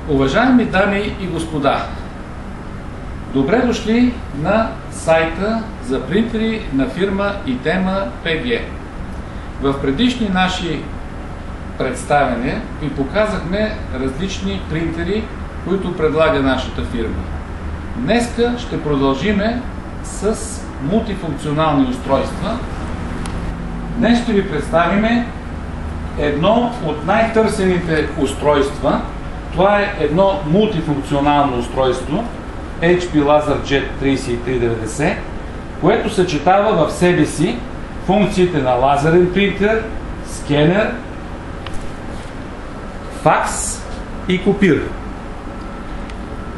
Уважаеми дами и господа, добре дошли на сайта за принтери на фирма Itema PG. В предишни наши представяния ви показахме различни принтери, които предлага нашата фирма. Днеска ще продължиме с мултифункционални устройства. Днес ще ви представиме едно от най-търсените устройства. Това е едно мултифункционално устройство HP LaserJet 3390, което съчетава в себе си функциите на лазерен принтер, скенер, факс и копир.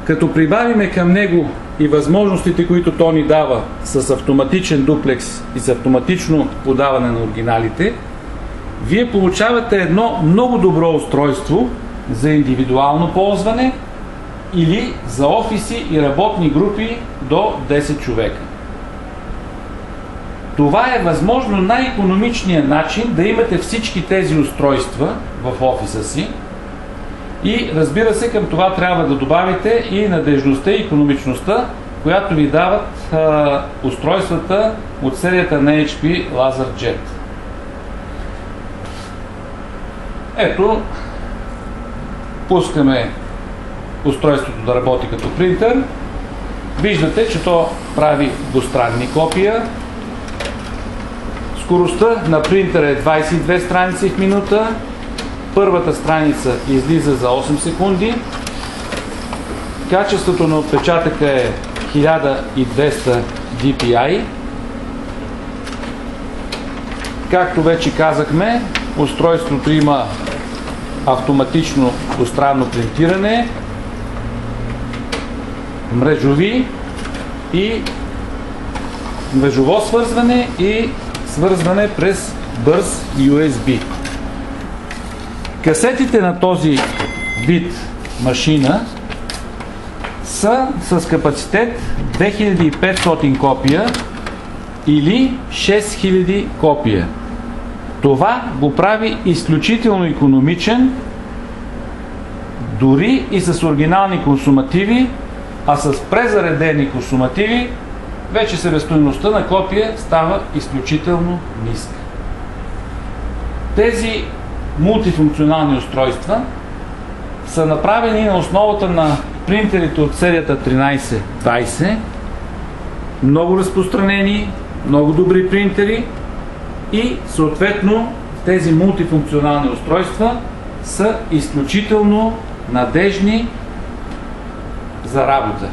Като прибавиме към него и възможностите, които то ни дава с автоматичен дуплекс и с автоматично подаване на оригиналите, вие получавате едно много добро устройство за индивидуално ползване или за офиси и работни групи до 10 човека. Това е възможно най-икономичният начин да имате всички тези устройства в офиса си и, разбира се, към това трябва да добавите и надежността и икономичността, която ви дават устройствата от серията на HP LaserJet. Ето, пускаме устройството да работи като принтер. Виждате, че то прави двустранни копия. Скоростта на принтера е 22 страници в минута. Първата страница излиза за 8 секунди. Качеството на отпечатъка е 1200 dpi. Както вече казахме, устройството има автоматично двустранно принтиране, мрежово свързване и свързване през бърз USB. Касетите на този вид машина са с капацитет 2500 копия или 6000 копия. Това го прави изключително икономичен, дори и с оригинални консумативи, а с презаредени консумативи вече себестойността на копия става изключително ниска. Тези мултифункционални устройства са направени на основата на принтерите от серията 1320, много разпространени, много добри принтери и съответно тези мултифункционални устройства са изключително надежни за работа.